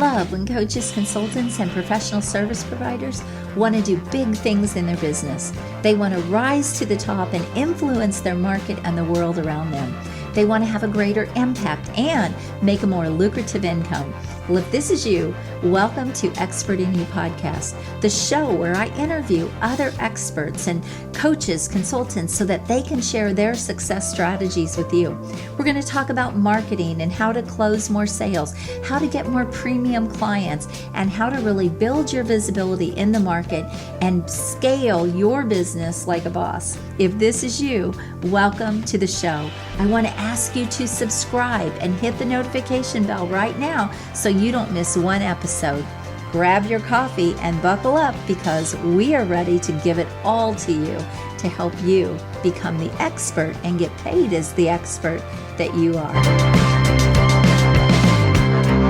love when coaches, consultants, and professional service providers want to do big things in their business. They want to rise to the top and influence their market and the world around them. They want to have a greater impact and make a more lucrative income. Well, if this is you, welcome to Expert in You podcast, the show where I interview other experts and coaches, consultants, so that they can share their success strategies with you. We're going to talk about marketing and how to close more sales, how to get more premium clients, and how to really build your visibility in the market and scale your business like a boss. If this is you, welcome to the show. I want to ask you to subscribe and hit the notification bell right now so you don't miss one episode. Grab your coffee and buckle up because we are ready to give it all to you to help you become the expert and get paid as the expert that you are.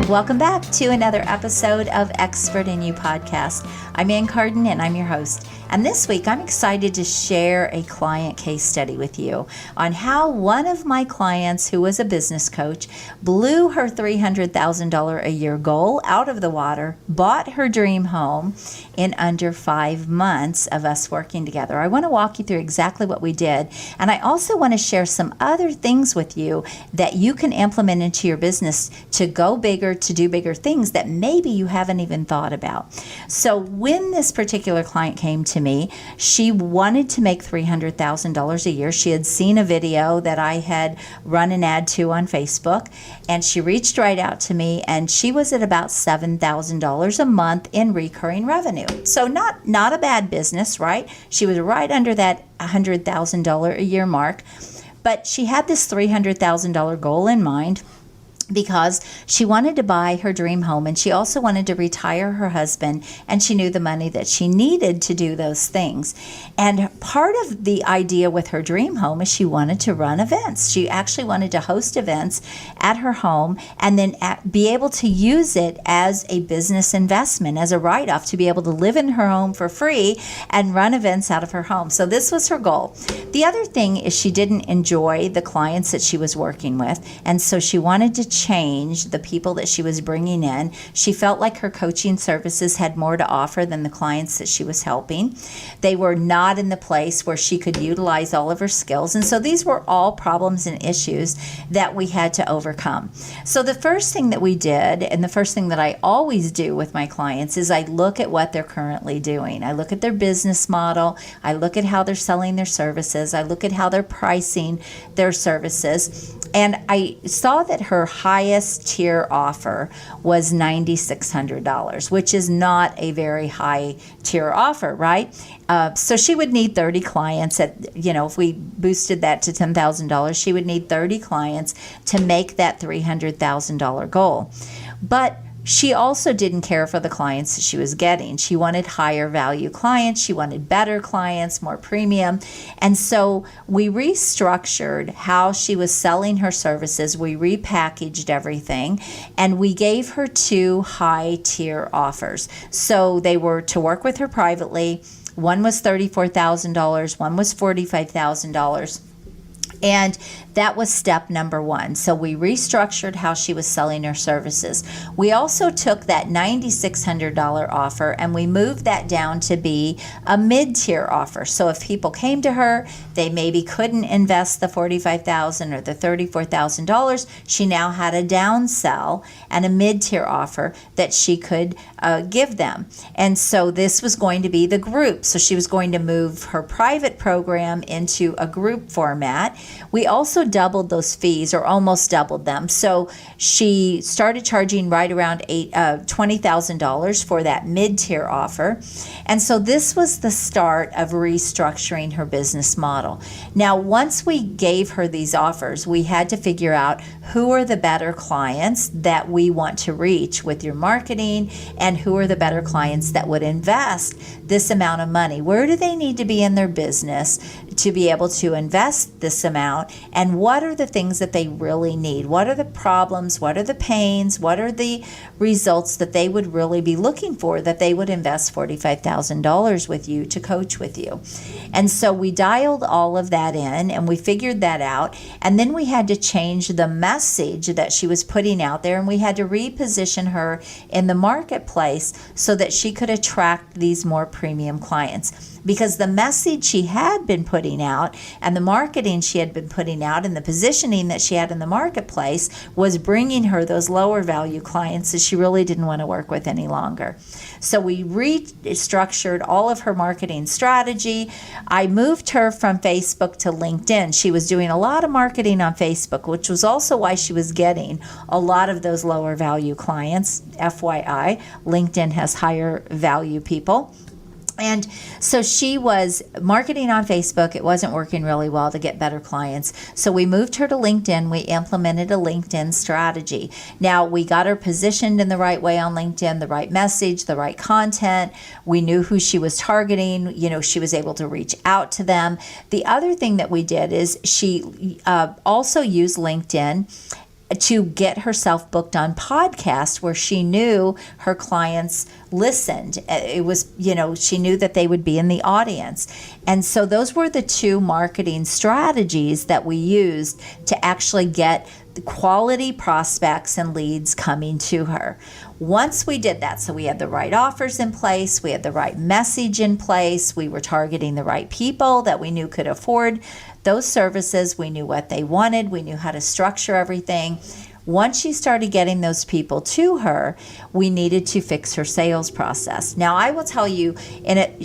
Welcome back to another episode of Expert in You podcast. I'm Ann Carden and I'm your host. And this week I'm excited to share a client case study with you on how one of my clients, who was a business coach, blew her $300,000 a year goal out of the water, bought her dream home in under 5 months of us working together. I want to walk you through exactly what we did. And I also want to share some other things with you that you can implement into your business to go bigger, to do bigger things that maybe you haven't even thought about. So when this particular client came to me, she wanted to make $300,000 a year. She had seen a video that I had run an ad to on Facebook, and she reached right out to me, and she was at about $7,000 a month in recurring revenue. So not a bad business, right? She was right under that $100,000 a year mark, but she had this $300,000 goal in mind because she wanted to buy her dream home, and she also wanted to retire her husband, and she knew the money that she needed to do those things. And part of the idea with her dream home is she wanted to run events. She actually wanted to host events at her home and then be able to use it as a business investment, as a write-off, to be able to live in her home for free and run events out of her home. So this was her goal. The other thing is she didn't enjoy the clients that she was working with, and so she wanted to change the people that she was bringing in. She felt like her coaching services had more to offer than the clients that she was helping. They were not in the place where she could utilize all of her skills. And so these were all problems and issues that we had to overcome. So the first thing that we did, and the first thing that I always do with my clients, is I look at what they're currently doing. I look at their business model. I look at how they're selling their services. I look at how they're pricing their services. And I saw that her highest tier offer was $9,600, which is not a very high tier offer, right? So she would need 30 clients if we boosted that to $10,000, she would need 30 clients to make that $300,000 goal. But she also didn't care for the clients that she was getting. She wanted higher value clients. She wanted better clients, more premium. And so we restructured how she was selling her services. We repackaged everything, and we gave her 2 high tier offers. So they were to work with her privately. One was $34,000, one was $45,000. And that was step number 1. So we restructured how she was selling her services. We also took that $9,600 offer and we moved that down to be a mid-tier offer. So if people came to her, they maybe couldn't invest the $45,000 or the $34,000, she now had a downsell and a mid-tier offer that she could give them. And so this was going to be the group. So she was going to move her private program into a group format. We also doubled those fees, or almost doubled them. So she started charging right around $20,000 for that mid-tier offer. And so this was the start of restructuring her business model. Now, once we gave her these offers, we had to figure out who are the better clients that we want to reach with your marketing, and who are the better clients that would invest this amount of money. Where do they need to be in their business to be able to invest this amount, and what are the things that they really need? What are the problems? What are the pains? What are the results that they would really be looking for, that they would invest $45,000 with you to coach with you? And so we dialed all of that in and we figured that out. And then we had to change the message that she was putting out there, and we had to reposition her in the marketplace so that she could attract these more premium clients. Because the message she had been putting out and the marketing she had been putting out and the positioning that she had in the marketplace was bringing her those lower value clients that she really didn't want to work with any longer. So we restructured all of her marketing strategy. I moved her from Facebook to LinkedIn. She was doing a lot of marketing on Facebook, which was also why she was getting a lot of those lower value clients. FYI, LinkedIn has higher value people. And so she was marketing on Facebook. It wasn't working really well to get better clients. So we moved her to LinkedIn. We implemented a LinkedIn strategy. Now we got her positioned in the right way on LinkedIn, the right message, the right content. We knew who she was targeting. She was able to reach out to them. The other thing that we did is she also used LinkedIn to get herself booked on podcasts where she knew her clients listened. It was, she knew that they would be in the audience. And so those were the two marketing strategies that we used to actually get the quality prospects and leads coming to her. Once we did that, so we had the right offers in place, we had the right message in place, we were targeting the right people that we knew could afford those services, we knew what they wanted, we knew how to structure everything. Once she started getting those people to her, we needed to fix her sales process. Now, I will tell you,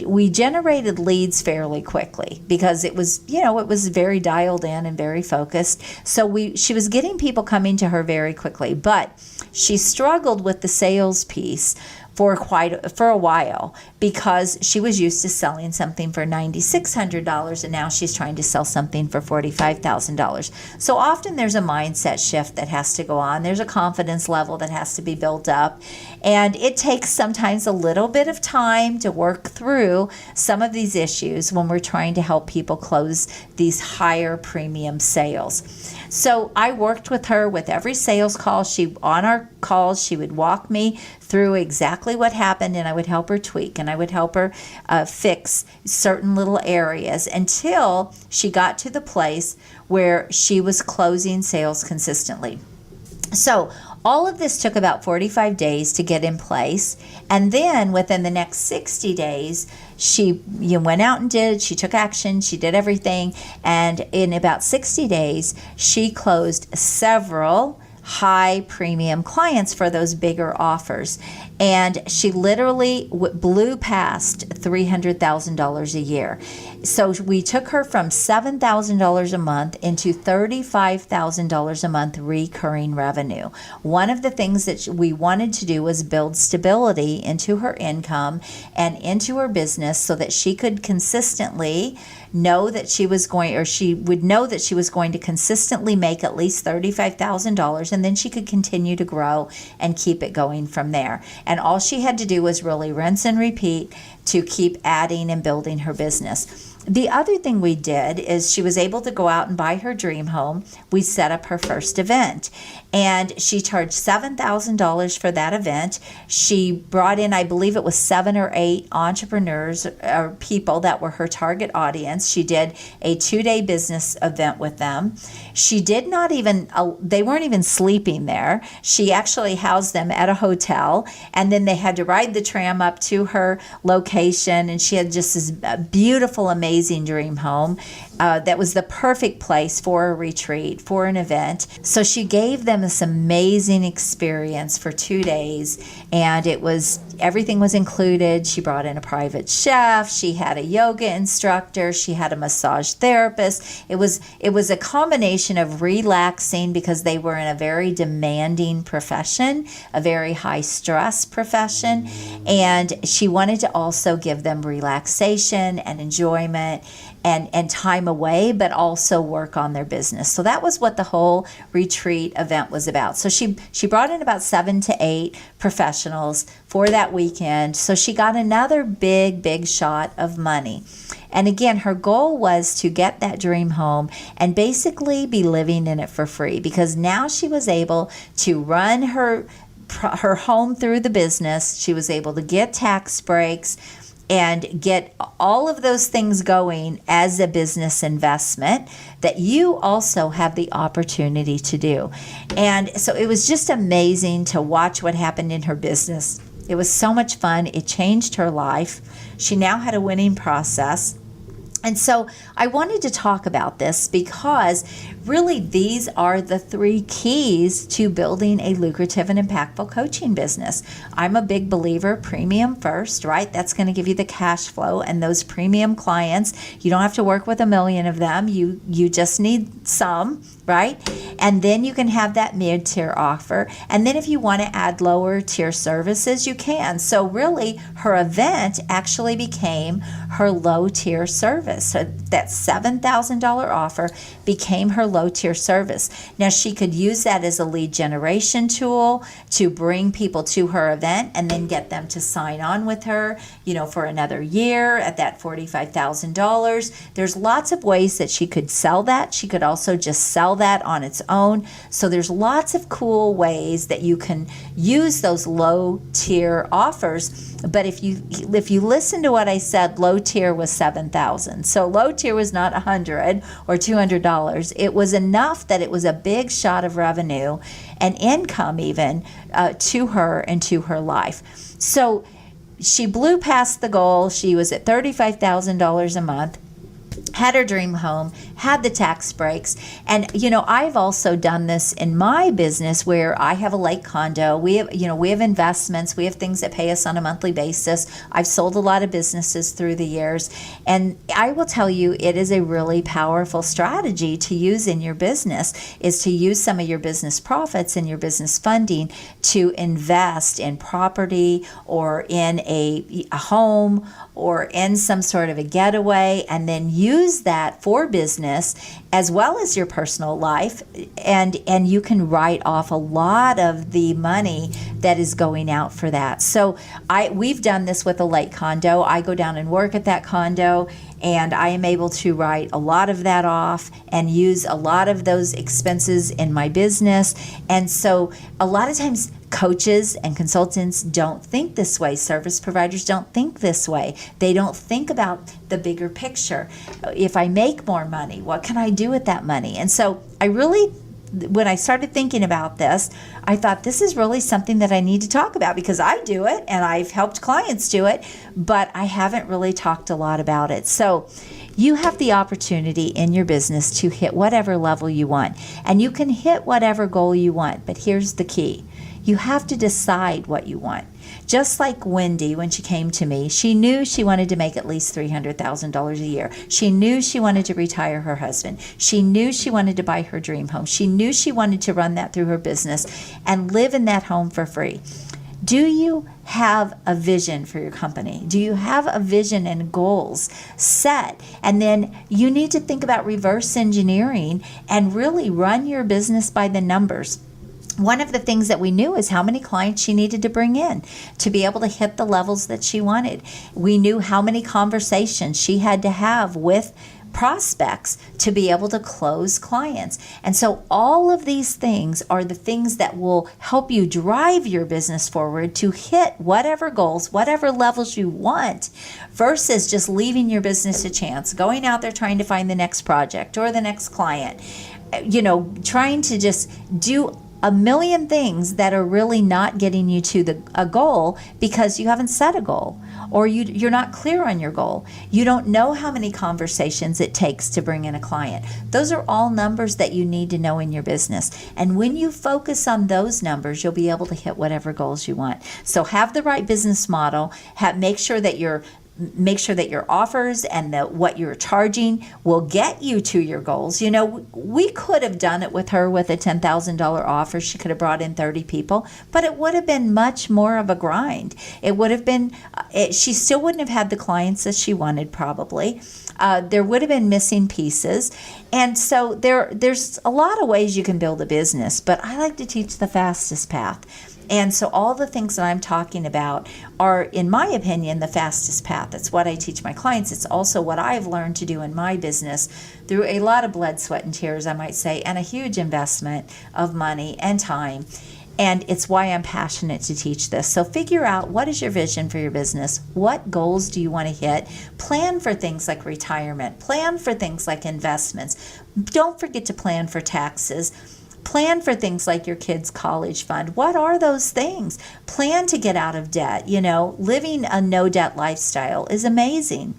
we generated leads fairly quickly because it was, it was very dialed in and very focused. So she was getting people coming to her very quickly, but she struggled with the sales piece for a while because she was used to selling something for $9,600 and now she's trying to sell something for $45,000. So often there's a mindset shift that has to go on. There's a confidence level that has to be built up, and it takes sometimes a little bit of time to work through some of these issues when we're trying to help people close these higher premium sales. So I worked with her with every sales call. On our calls, she would walk me through exactly what happened, and I would help her tweak and I would help her fix certain little areas until she got to the place where she was closing sales consistently. So all of this took about 45 days to get in place, and then within the next 60 days, she went out and she took action, she did everything, and in about 60 days, she closed several high premium clients for those bigger offers. And she literally blew past $300,000 a year. So we took her from $7,000 a month into $35,000 a month recurring revenue. One of the things that we wanted to do was build stability into her income and into her business so that she could consistently know that she was going, or she would know that she was going to consistently make at least $35,000, and then she could continue to grow and keep it going from there. And all she had to do was really rinse and repeat to keep adding and building her business. The other thing we did is she was able to go out and buy her dream home. We set up her first event, and she charged $7,000 for that event. She brought in, I believe it was 7 or 8 entrepreneurs or people that were her target audience. She did a 2-day business event with them. She did not even, they weren't even sleeping there. She actually housed them at a hotel, and then they had to ride the tram up to her location, and she had just this beautiful, amazing dream home that was the perfect place for a retreat, for an event. So she gave them this amazing experience for 2 days, and everything was included. She brought in a private chef, she had a yoga instructor, she had a massage therapist. It was a combination of relaxing because they were in a very demanding profession, a very high stress profession, and she wanted to also give them relaxation and enjoyment and time away, but also work on their business. So that was what the whole retreat event was about. So she brought in about 7 to 8 professionals for that weekend. So she got another big shot of money. And again, her goal was to get that dream home and basically be living in it for free, because now she was able to run her home through the business. She was able to get tax breaks and get all of those things going as a business investment that you also have the opportunity to do. And so it was just amazing to watch what happened in her business. It was so much fun. It changed her life. She now had a winning process. And so I wanted to talk about this because really these are the 3 keys to building a lucrative and impactful coaching business. I'm a big believer, premium first, right? That's going to give you the cash flow, and those premium clients, you don't have to work with a million of them. You just need some, right? And then you can have that mid-tier offer. And then if you want to add lower tier services, you can. So really her event actually became her low tier service. So that $7,000 offer became her low tier service. Now she could use that as a lead generation tool to bring people to her event and then get them to sign on with her, for another year at that $45,000. There's lots of ways that she could sell that. She could also just sell that on its own. So there's lots of cool ways that you can use those low tier offers. But if you listen to what I said, low tier was $7,000. So low tier was not $100 or $200. It was enough that it was a big shot of revenue and income even to her and to her life. So she blew past the goal. She was at $35,000 a month. Had her dream home, had the tax breaks. And, I've also done this in my business where I have a lake condo. We have investments. We have things that pay us on a monthly basis. I've sold a lot of businesses through the years. And I will tell you, it is a really powerful strategy to use in your business, is to use some of your business profits and your business funding to invest in property or in a home or in some sort of a getaway, and then use that for business as well as your personal life, and you can write off a lot of the money that is going out for that. So we've done this with a lake condo. I go down and work at that condo, and I am able to write a lot of that off and use a lot of those expenses in my business. And so a lot of times coaches and consultants don't think this way. Service providers don't think this way. They don't think about the bigger picture. If I make more money, what can I do with that money? And so when I started thinking about this, I thought this is really something that I need to talk about, because I do it and I've helped clients do it, but I haven't really talked a lot about it. So you have the opportunity in your business to hit whatever level you want, and you can hit whatever goal you want. But here's the key. You have to decide what you want. Just like Wendy, when she came to me, she knew she wanted to make at least $300,000 a year. She knew she wanted to retire her husband. She knew she wanted to buy her dream home. She knew she wanted to run that through her business and live in that home for free. Do you have a vision for your company? Do you have a vision and goals set? And then you need to think about reverse engineering and really run your business by the numbers. One of the things that we knew is how many clients she needed to bring in to be able to hit the levels that she wanted. We knew how many conversations she had to have with prospects to be able to close clients. And so all of these things are the things that will help you drive your business forward to hit whatever goals, whatever levels you want, versus just leaving your business to chance, going out there trying to find the next project or the next client, trying to just do a million things that are really not getting you to a goal because you haven't set a goal, or you're not clear on your goal. You don't know how many conversations it takes to bring in a client. Those are all numbers that you need to know in your business. And when you focus on those numbers, you'll be able to hit whatever goals you want. So have the right business model. Make sure that your offers and what you're charging will get you to your goals. We could have done it with her with a $10,000 offer. She could have brought in 30 people, but it would have been much more of a grind. It would have been, she still wouldn't have had the clients that she wanted probably. There would have been missing pieces. And so there's a lot of ways you can build a business, but I like to teach the fastest path. And so all the things that I'm talking about are, in my opinion, the fastest path. It's what I teach my clients. It's also what I've learned to do in my business through a lot of blood, sweat, and tears, I might say, and a huge investment of money and time. And it's why I'm passionate to teach this. So figure out, what is your vision for your business? What goals do you want to hit? Plan for things like retirement. Plan for things like investments. Don't forget to plan for taxes. Plan for things like your kids' college fund. What are those things? Plan to get out of debt. Living a no-debt lifestyle is amazing.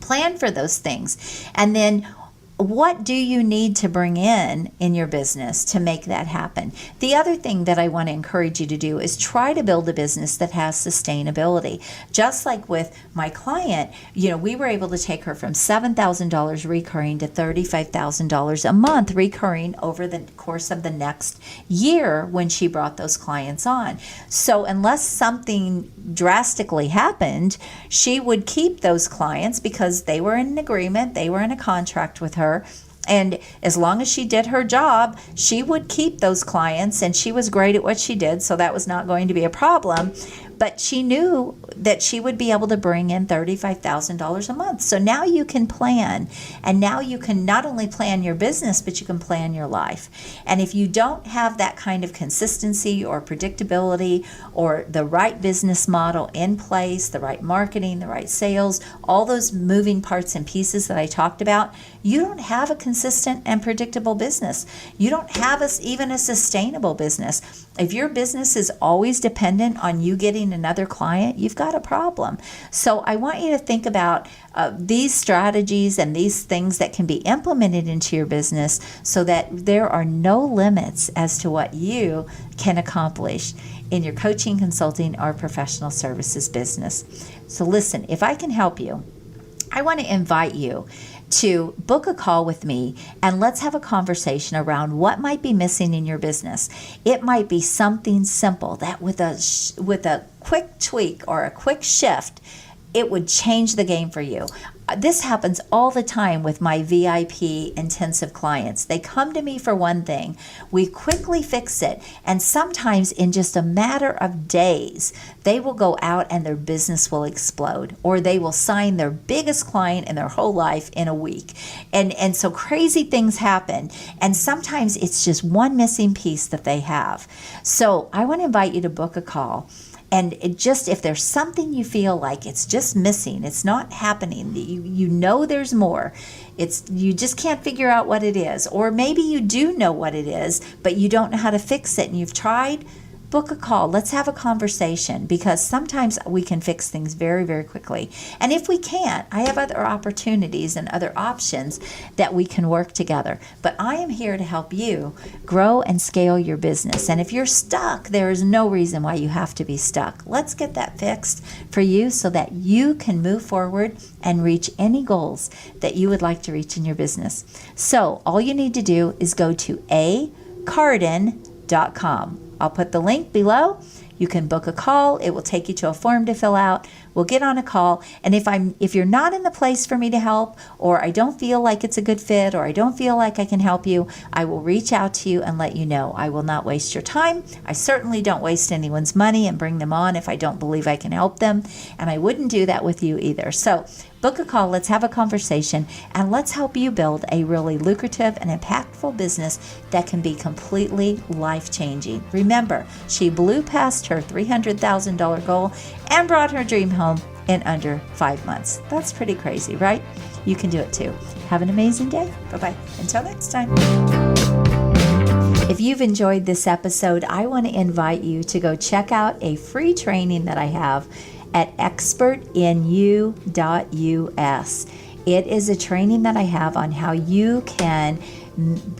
Plan for those things. And then what do you need to bring in your business to make that happen? The other thing that I want to encourage you to do is try to build a business that has sustainability. Just like with my client, we were able to take her from $7,000 recurring to $35,000 a month recurring over the course of the next year when she brought those clients on. So unless something drastically happened, she would keep those clients because they were in an agreement, they were in a contract with her. And as long as she did her job, she would keep those clients, and she was great at what she did, so that was not going to be a problem. But she knew that she would be able to bring in $35,000 a month. So now you can plan, and now you can not only plan your business, but you can plan your life. And if you don't have that kind of consistency or predictability or the right business model in place, the right marketing, the right sales, all those moving parts and pieces that I talked about, you don't have a consistent and predictable business. You don't have even a sustainable business. If your business is always dependent on you getting another client, you've got a problem. So I want you to think about these strategies and these things that can be implemented into your business so that there are no limits as to what you can accomplish in your coaching, consulting, or professional services business. So listen, if I can help you, I want to invite you to book a call with me, and let's have a conversation around what might be missing in your business. It might be something simple that with a quick tweak or a quick shift, it would change the game for you. This happens all the time with my VIP intensive clients. They come to me for one thing. We quickly fix it. And sometimes in just a matter of days, they will go out and their business will explode, or they will sign their biggest client in their whole life in a week. And so crazy things happen. And sometimes it's just one missing piece that they have. So I want to invite you to book a call. And if there's something you feel like it's just missing, it's not happening, you know there's more, you just can't figure out what it is. Or maybe you do know what it is, but you don't know how to fix it and you've tried, book a call. Let's have a conversation, because sometimes we can fix things very, very quickly. And if we can't, I have other opportunities and other options that we can work together. But I am here to help you grow and scale your business. And if you're stuck, there is no reason why you have to be stuck. Let's get that fixed for you so that you can move forward and reach any goals that you would like to reach in your business. So all you need to do is go to carden.com. I'll put the link below. You can book a call. It will take you to a form to fill out. We'll get on a call. And if you're not in the place for me to help, or I don't feel like it's a good fit, or I don't feel like I can help you, I will reach out to you and let you know. I will not waste your time. I certainly don't waste anyone's money and bring them on if I don't believe I can help them. And I wouldn't do that with you either. So book a call, let's have a conversation, and let's help you build a really lucrative and impactful business that can be completely life-changing. Remember, she blew past her $300,000 goal and brought her dream home in under 5 months. That's pretty crazy, right? You can do it too. Have an amazing day. Bye-bye. Until next time. If you've enjoyed this episode, I want to invite you to go check out a free training that I have at expertinu.us. It is a training that I have on how you can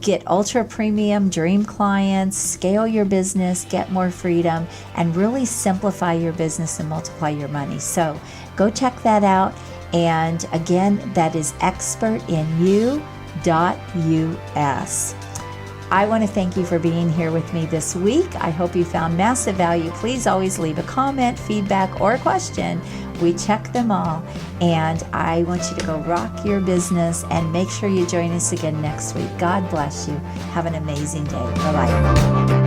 get ultra premium dream clients, scale your business, get more freedom, and really simplify your business and multiply your money. So go check that out. And again, that is expertinu.us. I want to thank you for being here with me this week. I hope you found massive value. Please always leave a comment, feedback, or a question. We check them all. And I want you to go rock your business, and make sure you join us again next week. God bless you. Have an amazing day. Bye-bye.